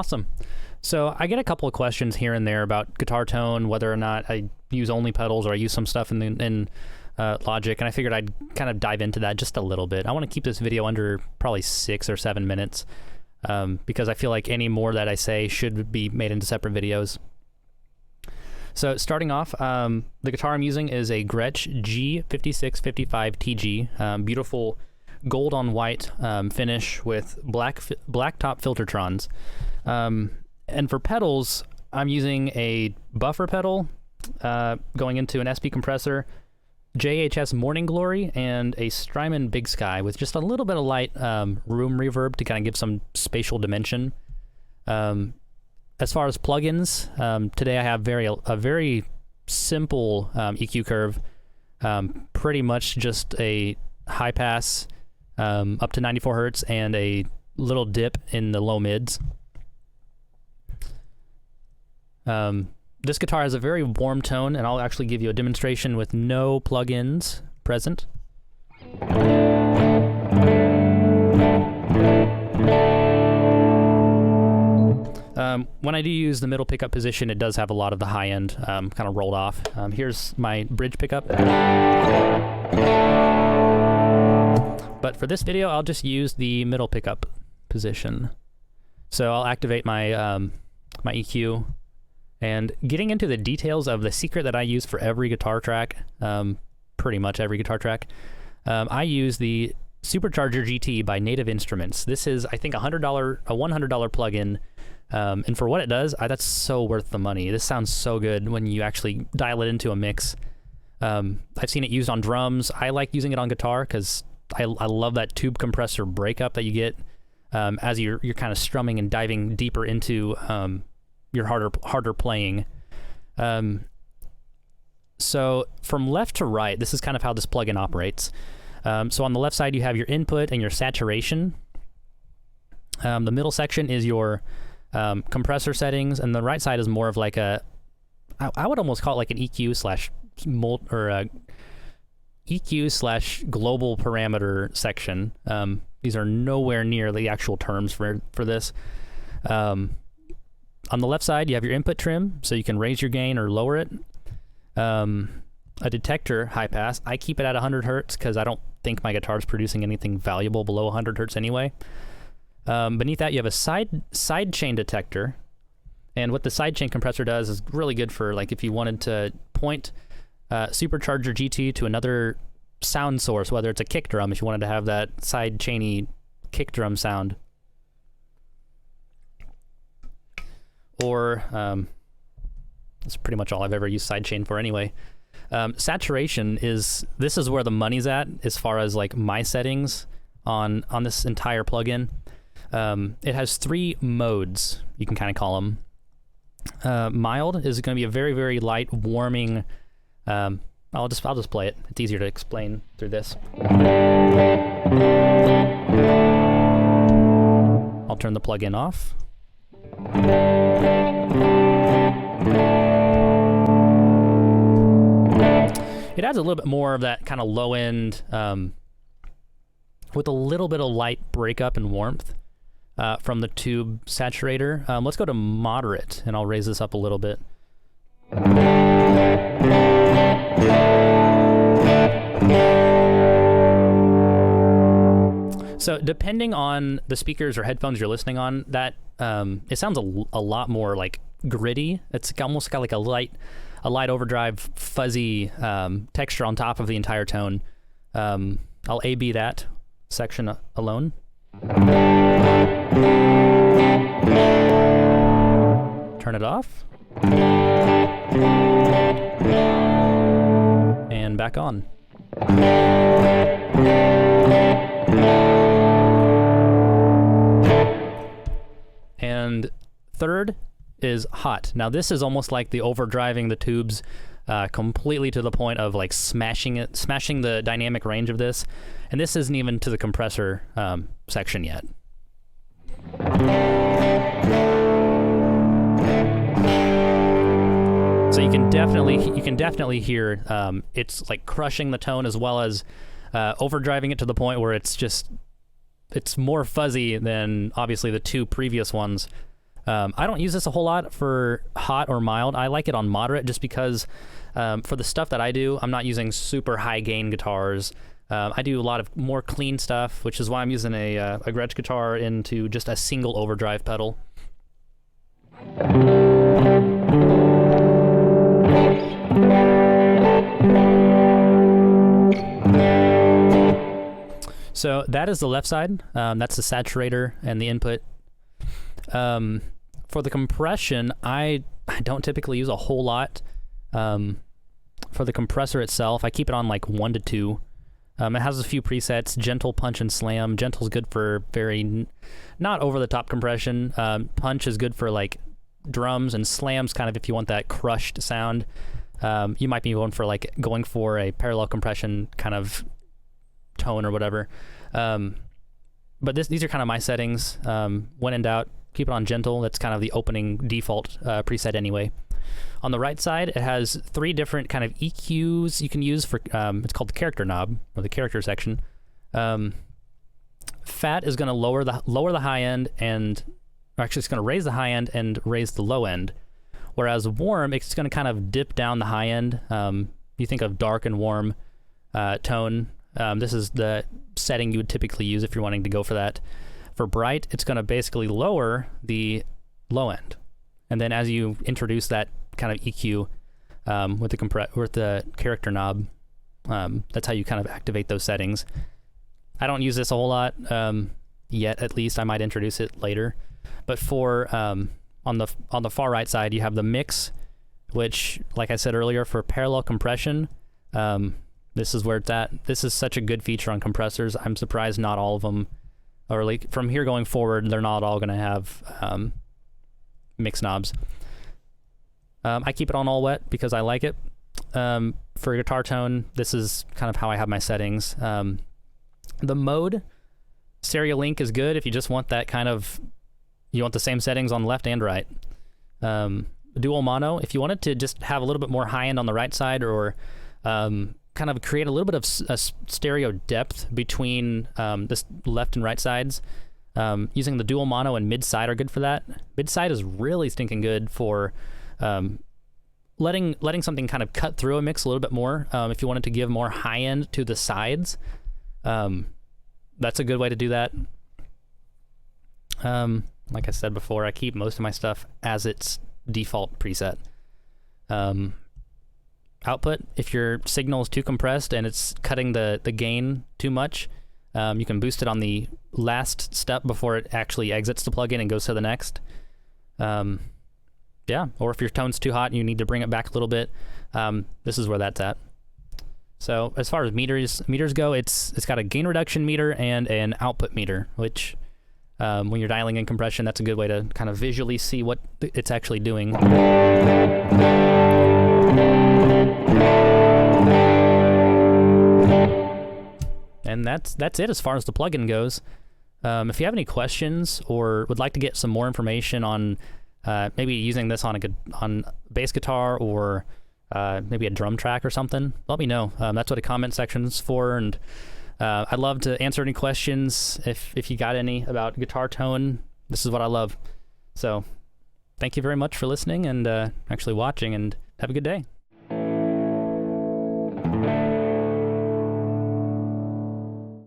Awesome. So I get a couple of questions here and there about guitar tone, whether or not I use only pedals or I use some stuff in Logic, and I figured I'd kind of dive into that just a little bit. I want to keep this video under probably 6 or 7 minutes because I feel like any more that I say should be made into separate videos. So starting off, the guitar I'm using is a Gretsch G5655TG, beautiful gold on white finish with black top filtertrons. And for pedals, I'm using a buffer pedal going into an SP compressor, JHS Morning Glory, and a Strymon Big Sky with just a little bit of light room reverb to kind of give some spatial dimension. As far as plugins, today I have a very simple EQ curve, pretty much just a high pass up to 94 hertz and a little dip in the low mids. This guitar has a very warm tone, and I'll actually give you a demonstration with no plugins present. When I do use the middle pickup position, it does have a lot of the high end kind of rolled off. Here's my bridge pickup. But for this video, I'll just use the middle pickup position. So I'll activate my my EQ. And getting into the details of the secret that I use for every guitar track, pretty much every guitar track, I use the Supercharger GT by Native Instruments. This is, I think, a $100 plugin, and for what it does, that's so worth the money. This sounds so good when you actually dial it into a mix. I've seen it used on drums. I like using it on guitar because I love that tube compressor breakup that you get as you're kind of strumming and diving deeper into your harder playing. So from left to right, this is kind of how this plugin operates. So on the left side, you have your input and your saturation. The middle section is your compressor settings, and the right side is more of like I would almost call it like an EQ slash global parameter section. These are nowhere near the actual terms for this. On the left side, you have your input trim, so you can raise your gain or lower it. A detector high pass. I keep it at 100 hertz because I don't think my guitar is producing anything valuable below 100 hertz anyway. Beneath that, you have a side chain detector, and what the side chain compressor does is really good for like if you wanted to point Supercharger GT to another sound source, whether it's a kick drum, if you wanted to have that side chainy kick drum sound. Or that's pretty much all I've ever used sidechain for anyway. Saturation is where the money's at as far as like my settings on this entire plugin. It has 3 modes, you can kind of call them. Mild is going to be a very, very light warming. I'll just play it. It's easier to explain through this. I'll turn the plugin off. It adds a little bit more of that kind of low end with a little bit of light breakup and warmth from the tube saturator. Let's go to moderate, and I'll raise this up a little bit. So depending on the speakers or headphones you're listening on, that it sounds a lot more like gritty. It's almost got like a light overdrive, fuzzy texture on top of the entire tone. I'll A/B that section alone. Turn it off. And back on. And third is hot. Now this is almost like the overdriving the tubes completely to the point of like smashing the dynamic range of this. And this isn't even to the compressor section yet. So you can definitely hear it's like crushing the tone as well as overdriving it to the point where it's more fuzzy than obviously the 2 previous ones. I don't use this a whole lot for hot or mild. I like it on moderate just because for the stuff that I do, I'm not using super high gain guitars. I do a lot of more clean stuff, which is why I'm using a Gretsch guitar into just a single overdrive pedal. So that is the left side. That's the saturator and the input. For the compression, I don't typically use a whole lot. For the compressor itself, I keep it on like 1 to 2. It has a few presets: gentle, punch, and slam. Gentle's good for very not over-the-top compression. Punch is good for like drums, and slam's kind of if you want that crushed sound. You might be going for a parallel compression kind of tone or whatever. But these are kind of my settings. When in doubt, keep it on gentle. That's kind of the opening default preset anyway. On the right side, it has 3 different kind of EQs you can use for, it's called the character knob, or the character section. Fat is going to lower the high end, or actually it's going to raise the high end and raise the low end. Whereas warm, it's going to kind of dip down the high end. You think of dark and warm tone. This is the setting you would typically use if you're wanting to go for that. For bright, it's going to basically lower the low end. And then as you introduce that kind of EQ with the character knob, that's how you kind of activate those settings. I don't use this a whole lot yet, at least. I might introduce it later. But for on the far right side, you have the mix, which, like I said earlier, for parallel compression, this is where it's at. This is such a good feature on compressors. I'm surprised not all of them, or like from here going forward, they're not all going to have mix knobs. I keep it on all wet because I like it. For guitar tone, this is kind of how I have my settings. The mode, stereo link is good if you just want that kind of, you want the same settings on left and right. Dual mono, if you wanted to just have a little bit more high end on the right side, or kind of create a little bit of stereo depth between this left and right sides, using the dual mono and mid side are good for that. Mid side is really stinking good for letting something kind of cut through a mix a little bit more. If you wanted to give more high end to the sides, that's a good way to do that. Like I said before, I keep most of my stuff as its default preset. Output, if your signal is too compressed and it's cutting the gain too much, you can boost it on the last step before it actually exits the plugin and goes to the next. Yeah, or if your tone's too hot and you need to bring it back a little bit, this is where that's at. So as far as meters go, it's got a gain reduction meter and an output meter, which when you're dialing in compression, that's a good way to kind of visually see what it's actually doing. And that's it as far as the plugin goes. If you have any questions or would like to get some more information on maybe using this on bass guitar or maybe a drum track or something, let me know. That's what a comment section's for, and I'd love to answer any questions if you got any about guitar tone. This is what I love. So thank you very much for listening and actually watching, and have a good day.